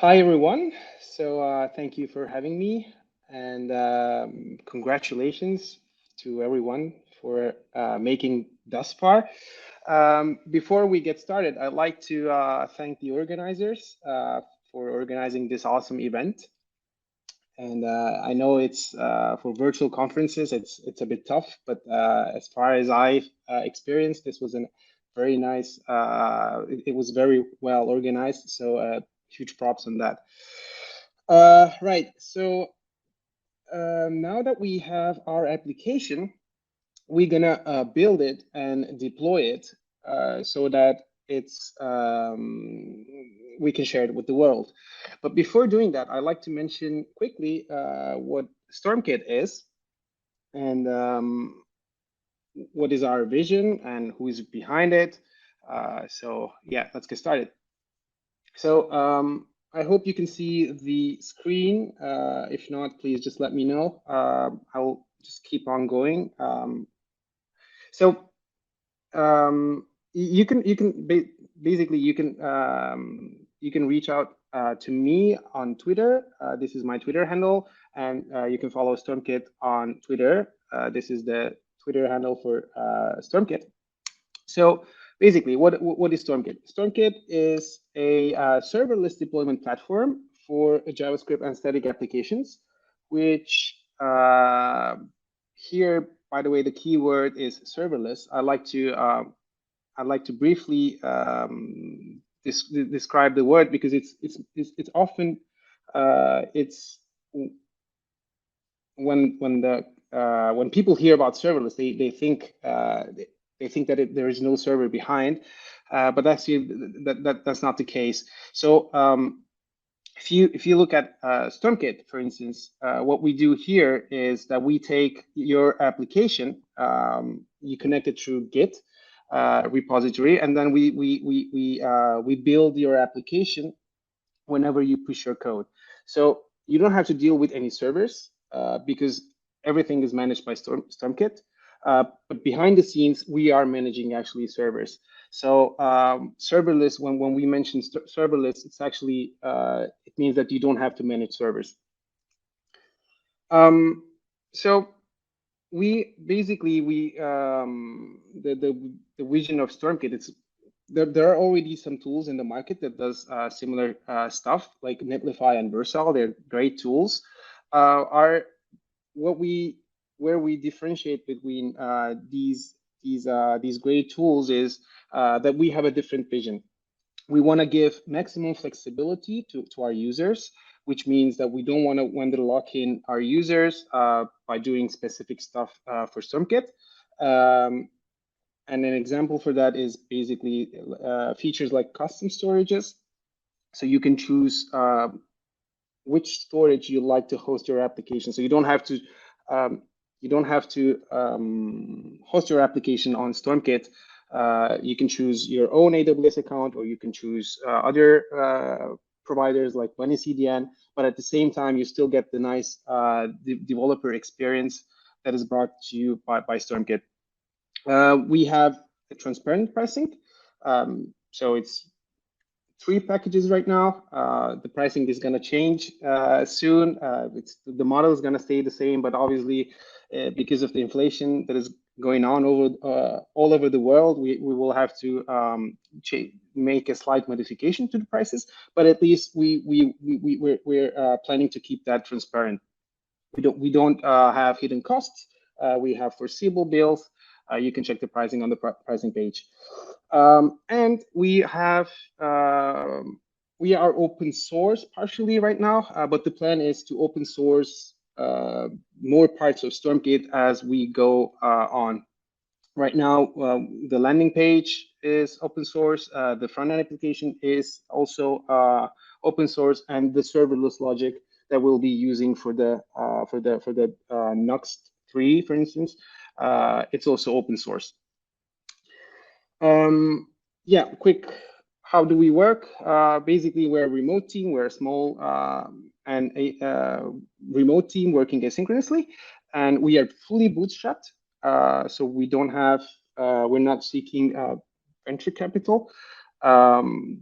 Hi, everyone. Thank you for having me, and congratulations to everyone for making thus far. Before we get started, I'd like to thank the organizers for organizing this awesome event. And I know it's for virtual conferences, it's a bit tough, but as far as I've experienced, this was a very nice. It was very well organized, so huge props on that. Right. Now that we have our application, we're gonna build it and deploy it so that it's we can share it with the world. But before doing that, I'd like to mention quickly what Stormkit is and what is our vision and who is behind it. Yeah, let's get started. I hope you can see the screen. If not, please just let me know. I'll just keep on going. So basically you can reach out to me on Twitter. This is my Twitter handle, and you can follow Stormkit on Twitter. This is the Twitter handle for Stormkit. So basically, what is Stormkit? Stormkit is a serverless deployment platform for JavaScript and static applications, which here, by the way, the keyword is serverless. I'd like to briefly describe the word because it's often it's when people hear about serverless, they think that there is no server behind, but actually that's not the case. So if you look at Stormkit, for instance, what we do here is that we take your application, you connect it through Git repository, and then we build your application whenever you push your code. So you don't have to deal with any servers because everything is managed by Stormkit. But behind the scenes, we are managing actually servers. So serverless, when we mention serverless, it's actually, it means that you don't have to manage servers. So we basically, the vision of Stormkit, it's there are already some tools in the market that does similar stuff like Netlify and Versal. They're great tools. Where we differentiate between these great tools is that we have a different vision. We want to give maximum flexibility to our users, which means that we don't want to vendor lock in our users by doing specific stuff for Stormkit. And an example for that is basically features like custom storages. So you can choose which storage you like to host your application. So you don't have to host your application on Stormkit. You can choose your own AWS account, or you can choose other providers like Bunny CDN. But at the same time, you still get the nice developer experience that is brought to you by Stormkit. We have a transparent pricing. So it's 3 packages right now. The pricing is going to change soon. The model is going to stay the same, but obviously, because of the inflation that is going on all over the world, we will have to make a slight modification to the prices. But at least we're planning to keep that transparent. We don't have hidden costs. We have foreseeable bills. You can check the pricing on the pricing page. And we are open source partially right now, but the plan is to open source more parts of Stormkit as we go on. Right now, the landing page is open source. The front-end application is also open source, and the serverless logic that we'll be using for the Nuxt 3, for instance, it's also open source. Yeah, quick, how do we work? Basically, we're a remote team. We're a small and a remote team working asynchronously, and we are fully bootstrapped. So we don't have, we're not seeking venture capital. And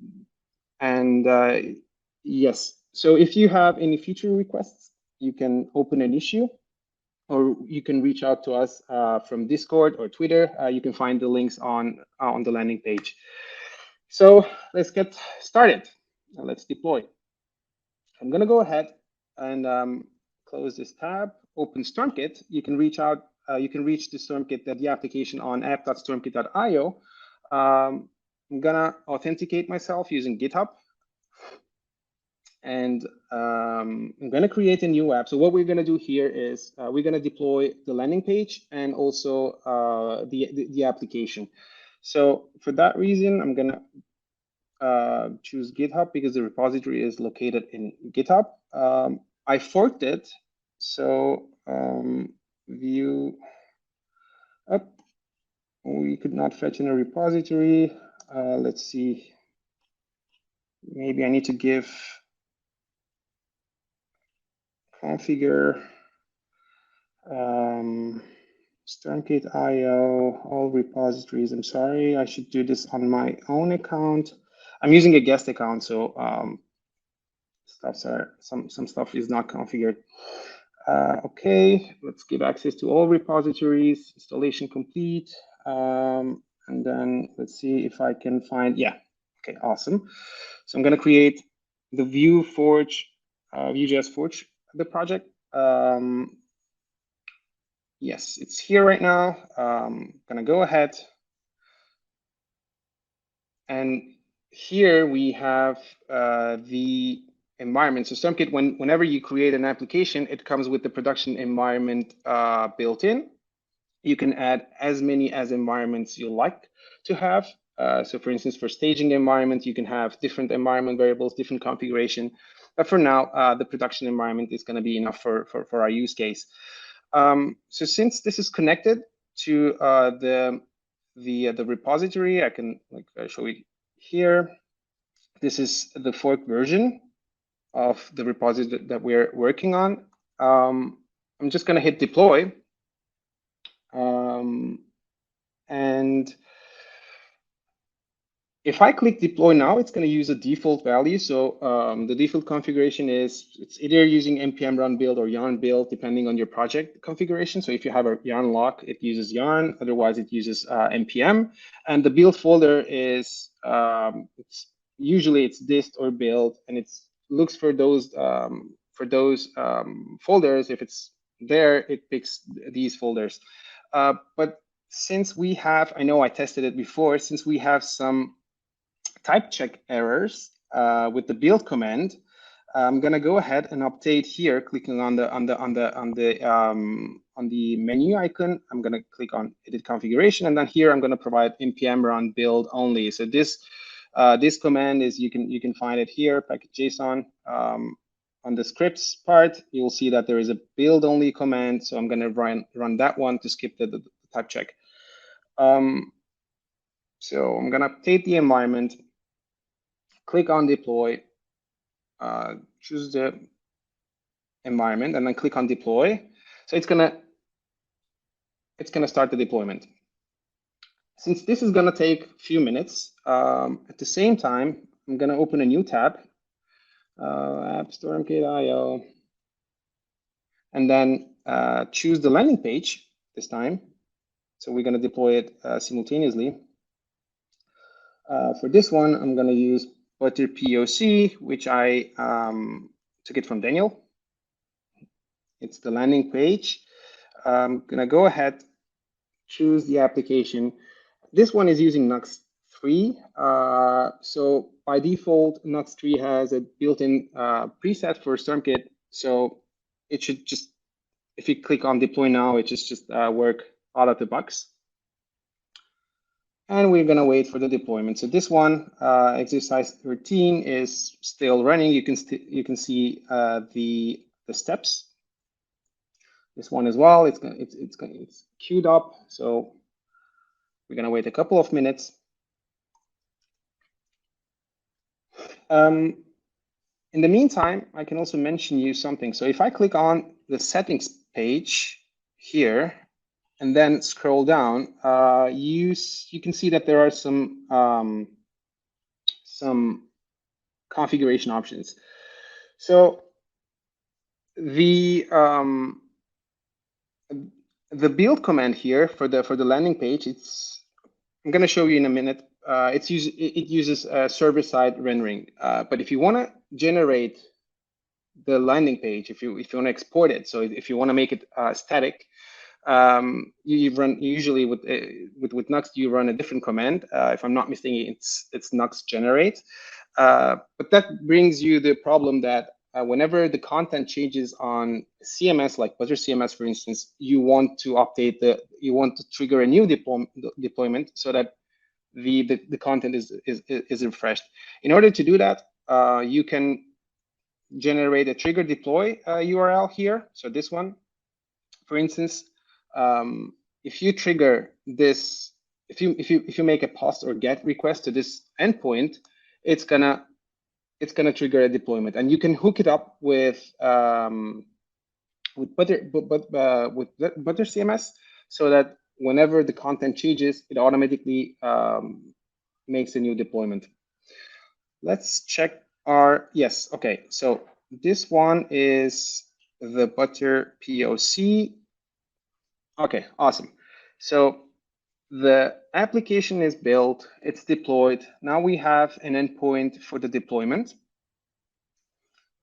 Yes. So if you have any feature requests, you can open an issue, or you can reach out to us from Discord or Twitter. You can find the links on the landing page. So let's get started. Now let's deploy. I'm going to go ahead and close this tab, open Stormkit. You can reach out. You can reach the Stormkit, the application on app.stormkit.io. I'm gonna authenticate myself using GitHub, and I'm gonna create a new app. So what we're gonna do here is we're gonna deploy the landing page and also the application. So for that reason, I'm gonna choose GitHub because the repository is located in GitHub. I forked it, so Vue up. We could not fetch in a repository. Let's see. Maybe I need to give configure Stormkit IO, all repositories. I'm sorry, I should do this on my own account. I'm using a guest account, so some stuff is not configured. Okay, let's give access to all repositories, installation complete. And then let's see if I can find, yeah, okay, awesome. So I'm gonna create the Vue Forge, Vue.js Forge, the project. Yes, it's here right now. Gonna go ahead. And here we have the environment. So Stormkit, whenever you create an application, it comes with the production environment built in. You can add as many as environments you like to have. So for instance, for staging environment, you can have different environment variables, different configuration. But for now, the production environment is going to be enough for our use case. So since this is connected to the repository, I can show it here. This is the fork version of the repository that we're working on. I'm just going to hit deploy. And if I click deploy now, it's going to use a default value. So the default configuration is it's either using npm run build or yarn build, depending on your project configuration. So if you have a yarn lock, it uses yarn. Otherwise, it uses npm. And the build folder is usually it's dist or build, and it looks for those folders. If it's there, it picks these folders. But since we have, I know I tested it before, since we have some type check errors with the build command, I'm gonna go ahead and update here, clicking on the menu icon. I'm gonna click on edit configuration, and then here I'm gonna provide npm run build only. So this command is you can find it here, package.json. On the scripts part, you'll see that there is a build only command. So I'm gonna run that one to skip the type check. So I'm gonna update the environment, click on deploy, choose the environment, and then click on deploy. So it's gonna start the deployment. Since this is gonna take a few minutes, at the same time, I'm gonna open a new tab, app stormkit.io, and then choose the landing page this time. So we're gonna deploy it simultaneously. For this one, I'm gonna use Butter POC, which I took it from Daniel. It's the landing page. I'm gonna go ahead, choose the application. This one is using Nuxt 3. So by default, Nuxt 3 has a built-in preset for Stormkit. So it should just, if you click on deploy now, it just work out of the box. And we're gonna wait for the deployment. So this one, exercise 13, is still running. You can see the steps. This one as well. It's queued up. So we're gonna wait a couple of minutes. In the meantime, I can also mention you something. So if I click on the settings page here, and then scroll down, you can see that there are some configuration options. So the build command here for the landing page, I'm going to show you in a minute. It uses server-side rendering. But if you want to generate the landing page, if you want to export it, so if you want to make it static, you run usually with Nuxt, you run a different command. If I'm not mistaken, it's Nuxt generate. But that brings you the problem that whenever the content changes on CMS, like Butter CMS, for instance, you want to trigger a new deployment so that the content is refreshed. In order to do that, you can generate a trigger deploy URL here. So this one, for instance, if you trigger this, if you make a post or get request to this endpoint, it's gonna trigger a deployment, and you can hook it up with Butter CMS, so that whenever the content changes, it automatically makes a new deployment. Let's check our, yes, okay. So this one is the Butter POC. Okay, awesome. So the application is built, it's deployed. Now we have an endpoint for the deployment.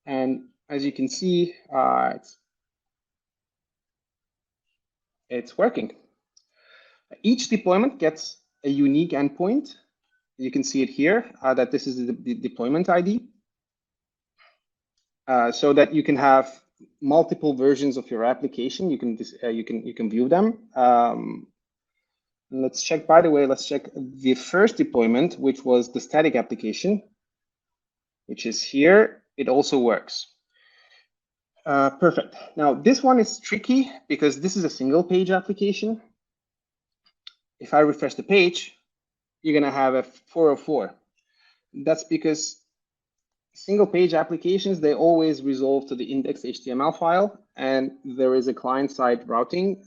And as you can see, it's working. Each deployment gets a unique endpoint. You can see it here, that this is the deployment ID. So that you can have multiple versions of your application. You can view them. Let's check, by the way, let's check the first deployment, which was the static application, which is here. It also works. Perfect. Now, this one is tricky because this is a single page application. If I refresh the page, you're going to have a 404. That's because single page applications, they always resolve to the index.html file, and there is a client-side routing.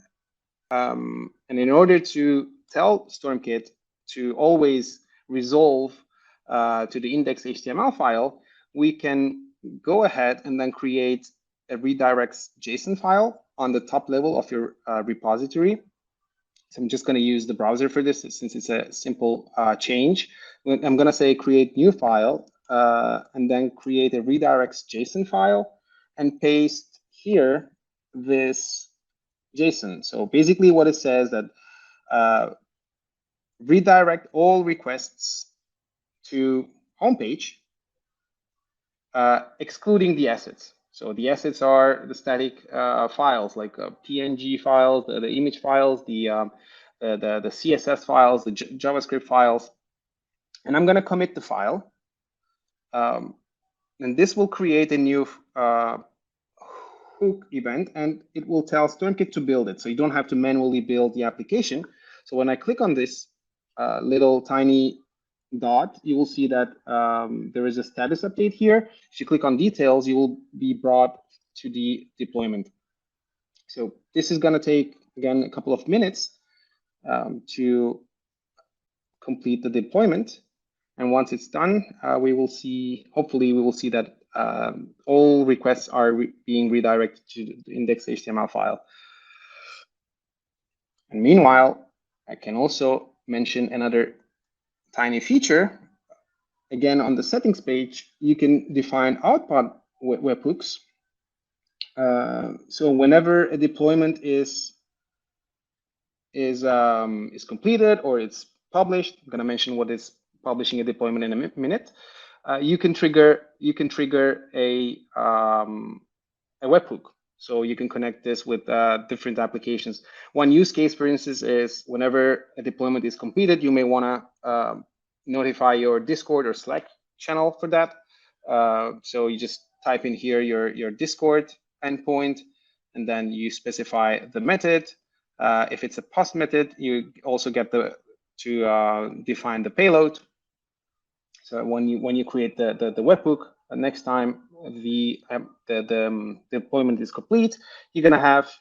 And in order to tell Stormkit to always resolve to the index.html file, we can go ahead and then create a redirects JSON file on the top level of your repository. So I'm just going to use the browser for this since it's a simple change. I'm going to say create new file and then create a redirects JSON file and paste here this JSON. So basically what it says that redirect all requests to homepage, excluding the assets. So the assets are the static files, like PNG files, the image files, the CSS files, the JavaScript files. And I'm going to commit the file. And this will create a new hook event, and it will tell Stormkit to build it. So you don't have to manually build the application. So when I click on this little tiny dot, you will see that there is a status update here. If you click on details, you will be brought to the deployment. So this is going to take, again, a couple of minutes to complete the deployment. And once it's done, we will see, hopefully we will see that all requests are being redirected to the index.html file. And meanwhile, I can also mention another tiny feature. Again, on the settings page, you can define outbound webhooks. So whenever a deployment is completed or it's published, I'm going to mention what is publishing a deployment in a minute. You can trigger a webhook. So you can connect this with different applications. One use case, for instance, is whenever a deployment is completed, you may want to notify your Discord or Slack channel for that. So you just type in here your Discord endpoint, and then you specify the method. If it's a post method, you also get to define the payload. So when you create the webhook, next time the deployment is complete, you're gonna have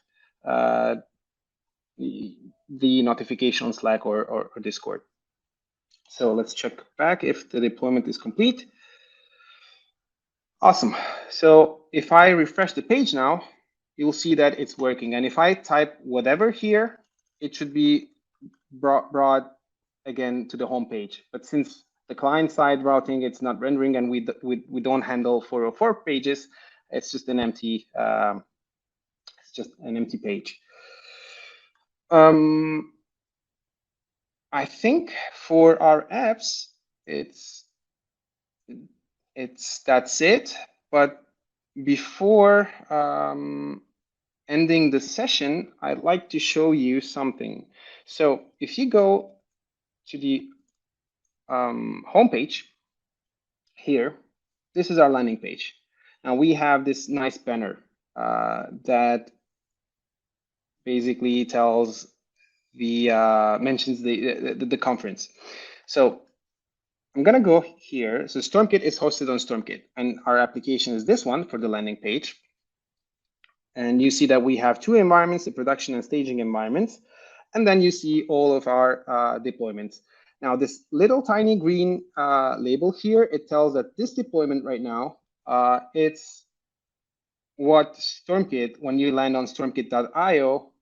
the notification on Slack or Discord. So let's check back if the deployment is complete. Awesome. So if I refresh the page now, you'll see that it's working. And if I type whatever here, it should be brought again to the home page. But since the client-side routing, it's not rendering, and we don't handle 404 pages, it's just an empty page. I think for our apps, that's it. But before ending the session, I'd like to show you something. So if you go to the homepage here, this is our landing page. Now we have this nice banner that basically tells mentions the conference. So I'm gonna go here. So Stormkit is hosted on Stormkit, and our application is this one for the landing page. And you see that we have two environments, the production and staging environments, and then you see all of our deployments. Now, this little tiny green label here, it tells that this deployment right now, it's what Stormkit, when you land on stormkit.io,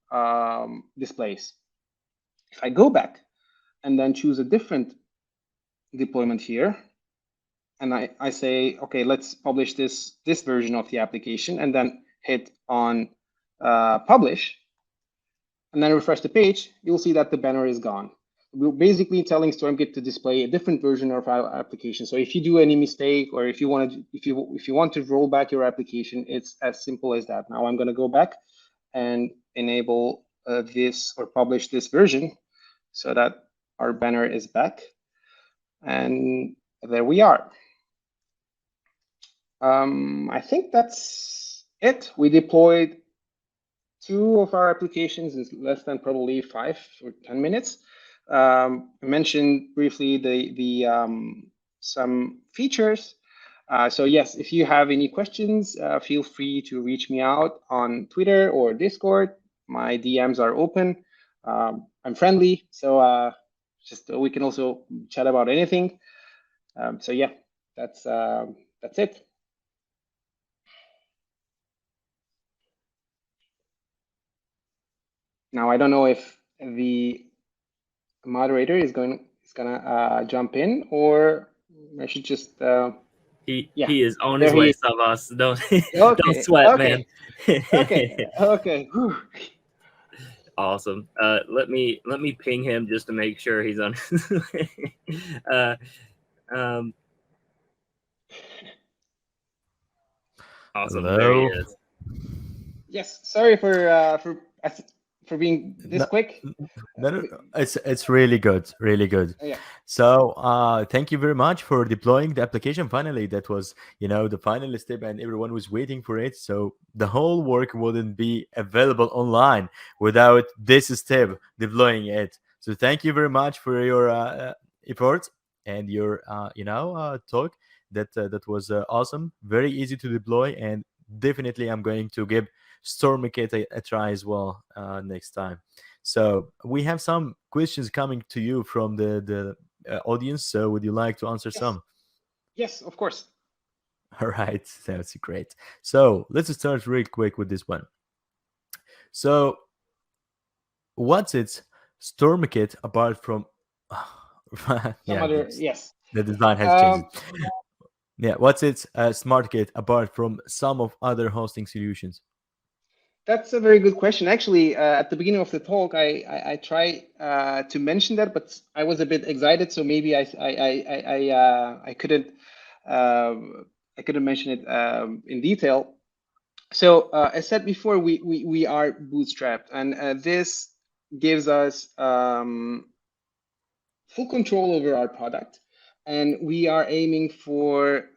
displays. If I go back and then choose a different deployment here, and I say, okay, let's publish this version of the application, and then hit on publish, and then refresh the page, you'll see that the banner is gone. We're basically telling Stormkit to display a different version of our application. So if you do any mistake, or if you want to roll back your application, it's as simple as that. Now I'm going to go back and enable this or publish this version so that our banner is back. And there we are. I think that's it. We deployed 2 of our applications in less than probably 5 or 10 minutes. I mentioned briefly some features. So yes, if you have any questions, feel free to reach me out on Twitter or Discord. My DMs are open. I'm friendly, so we can also chat about anything. So yeah, that's it. Now I don't know if the moderator is gonna jump in, or I should just he is on his there way, he is. Savas. Don't Okay, sweat, okay, man. okay. Whew. Awesome. Let me ping him just to make sure he's on his way. Awesome. Hello. There he is. Yes, sorry for being this quick. No, it's really good, really good. Yeah. So thank you very much for deploying the application. Finally, that was the final step, and everyone was waiting for it. So the whole work wouldn't be available online without this step, deploying it. So thank you very much for your effort and your talk. That was awesome, very easy to deploy, and definitely I'm going to give Stormkit a try as well next time. So we have some questions coming to you from the audience. So would you like to answer some? Yes, of course. All right, that's great. So let's start real quick with this one. So what's its Stormkit apart from? Yes. The design has changed. Yeah, what's its SmartKit apart from some of other hosting solutions? That's a very good question. Actually, at the beginning of the talk, I try to mention that, but I was a bit excited, so maybe I couldn't mention it in detail. So as said before, we are bootstrapped, and this gives us full control over our product, and we are aiming for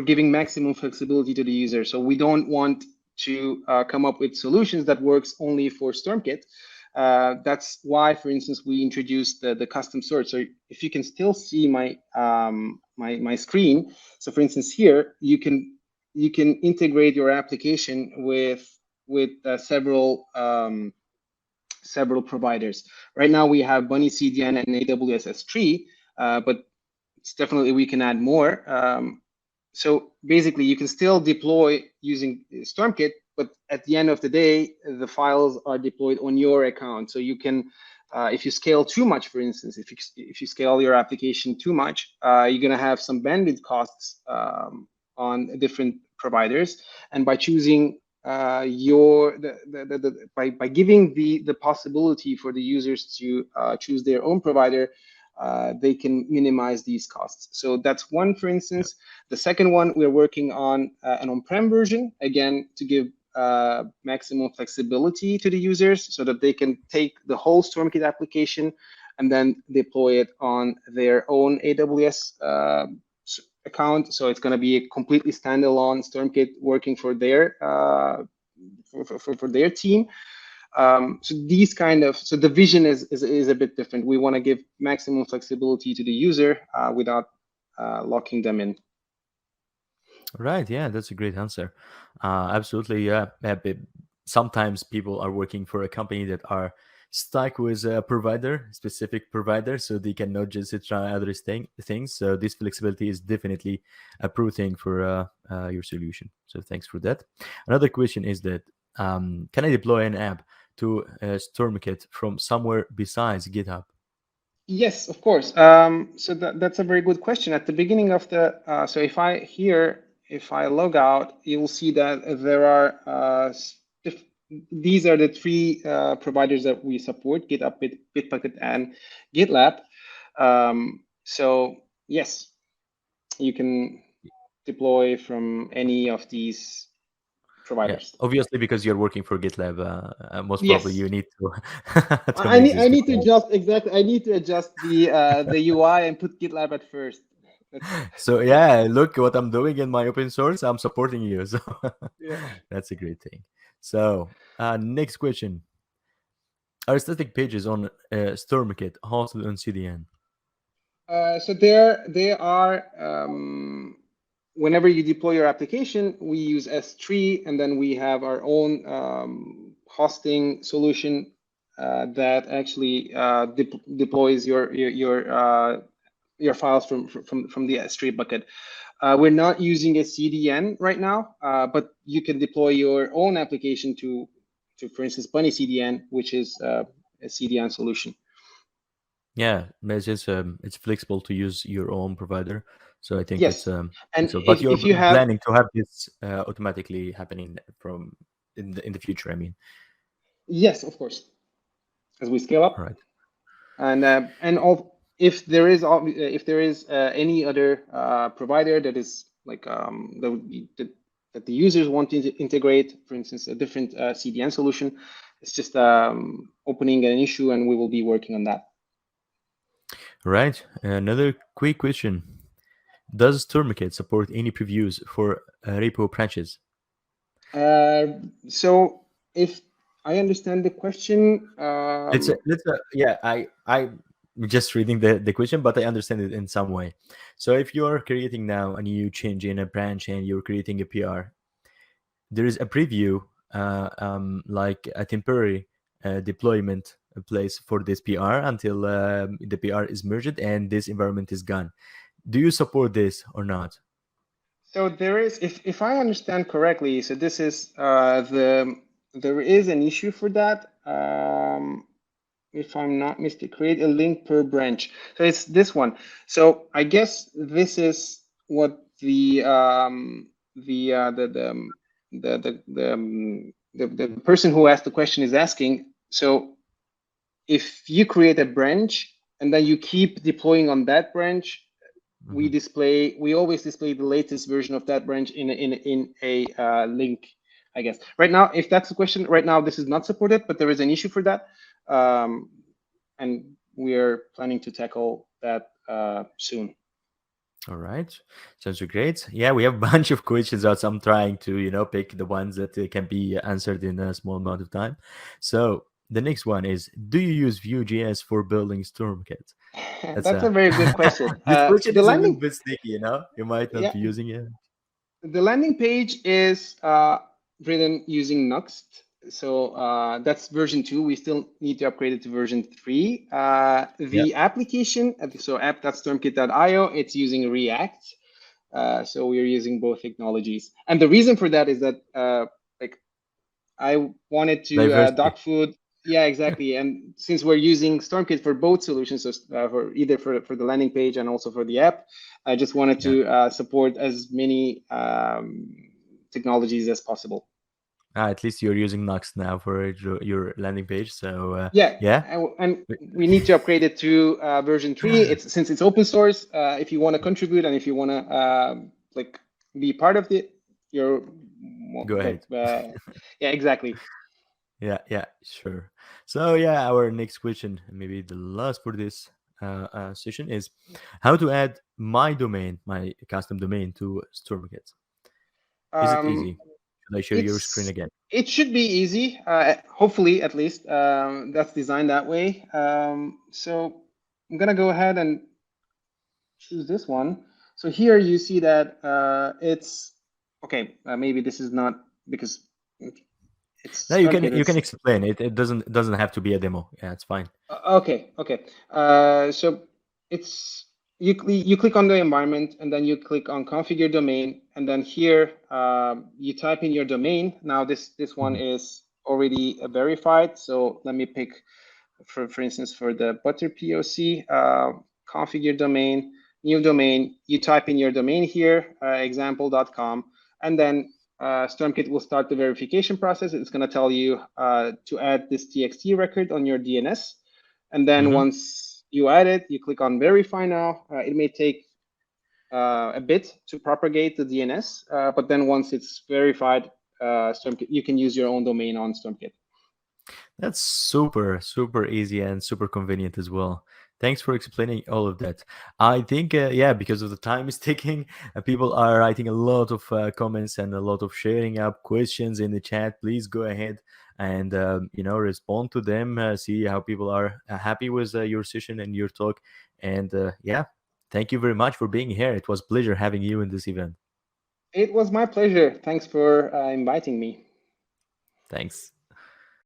giving maximum flexibility to the user. So we don't want to come up with solutions that works only for Stormkit. That's why, for instance, we introduced the custom sort. So if you can still see my my screen, so for instance here, you can integrate your application with several providers. Right now we have Bunny CDN and AWS S3, but it's definitely we can add more. so basically, you can still deploy using Stormkit, but at the end of the day, the files are deployed on your account. So you can, if you scale too much, for instance, if you scale your application too much, you're going to have some bandwidth costs on different providers. And by choosing by giving the possibility for the users to choose their own provider, they can minimize these costs. So that's one, for instance. The second one, we're working on an on-prem version, again, to give maximum flexibility to the users so that they can take the whole Stormkit application and then deploy it on their own AWS account. So it's going to be a completely standalone Stormkit working for their for their team. So the vision is a bit different. We want to give maximum flexibility to the user without locking them in. Right. Yeah, that's a great answer. Absolutely. Yeah. Sometimes people are working for a company that are stuck with a provider, specific provider, so they cannot just try other things. So this flexibility is definitely a pro thing for your solution. So thanks for that. Another question is that can I deploy an app to Stormkit from somewhere besides GitHub? Yes, of course. So that's a very good question. At the beginning of the, so if I log out, you will see that there are, these are the three providers that we support, GitHub, Bitbucket, and GitLab. So yes, you can deploy from any of these providers. Yeah, obviously, because you're working for GitLab, most Yes. probably you need to. I need to adjust exactly. I need to adjust the UI and put GitLab at first. So yeah, look what I'm doing in my open source. I'm supporting you, so Yeah. that's a great thing. So next question: are static pages on Stormkit hosted on CDN? So they are. Whenever you deploy your application, we use S3, and then we have our own hosting solution that actually deploys your files from the S3 bucket. We're not using a CDN right now, but you can deploy your own application to for instance, Bunny CDN, which is a CDN solution. Yeah, it's flexible to use your own provider. So I think yes. And so, but if you're planning to have this automatically happening from in the future, I mean. Yes, of course. As we scale up, right? And if there is any other provider that is like that the users want to integrate, for instance, a different CDN solution, it's just opening an issue, and we will be working on that. Right. Another quick question: does Stormkit support any previews for repo branches? So if I understand the question, I'm just reading the question, but I understand it in some way. So if you're creating now a new change in a branch and you're creating a PR, there is a preview, like a temporary deployment place for this PR until the PR is merged and this environment is gone. Do you support this or not? So there is, if I understand correctly, so this is there is an issue for that. If I'm not mistaken, create a link per branch. So it's this one. So I guess this is what the person who asked the question is asking. So if you create a branch and then you keep deploying on that branch, we always display the latest version of that branch in a link, I guess. Right now, if that's the question, right now this is not supported, but there is an issue for that, and we are planning to tackle that soon. All right, sounds great. Yeah, we have a bunch of questions out. So I'm trying to pick the ones that can be answered in a small amount of time. So the next one is: do you use Vue.js for building Stormkit? That's a very good question. This question is a little bit sticky, you might not be using it. The landing page is written using Nuxt. So that's version 2. We still need to upgrade it to version 3. The application, so app.stormkit.io, it's using React. So we're using both technologies. And the reason for that is that like I wanted to Diversity. dog food. Yeah, exactly. And since we're using Stormkit for both solutions, so for either for the landing page and also for the app, I just wanted to support as many technologies as possible. At least you're using Nuxt now for your landing page. So yeah, and we need to upgrade it to version 3. Since it's open source. If you want to contribute and if you want to like be part of it, you're go ahead. yeah, exactly. Yeah, sure. So yeah, our next question, maybe the last for this session, is how to add my custom domain to Stormkit. Is it easy? Should I share your screen again? It should be easy, hopefully, at least. That's designed that way. So I'm gonna go ahead and choose this one. So here you see that it's okay. Maybe this is not because it's No, you can explain it. It doesn't have to be a demo. Yeah, it's fine. Okay. So it's you click on the environment and then you click on configure domain, and then here you type in your domain. Now this one is already verified. So let me pick for instance for the butter POC, configure domain, new domain. You type in your domain here, example.com, and then Stormkit will start the verification process. It's going to tell you to add this TXT record on your DNS. And then once you add it, you click on verify now. It may take a bit to propagate the DNS, but then once it's verified, Stormkit, you can use your own domain on Stormkit. That's super easy and super convenient as well. Thanks for explaining all of that. I think, because of the time is ticking, people are writing a lot of comments and a lot of sharing up questions in the chat. Please go ahead and respond to them. See how people are happy with your session and your talk. And thank you very much for being here. It was a pleasure having you in this event. It was my pleasure. Thanks for inviting me. Thanks.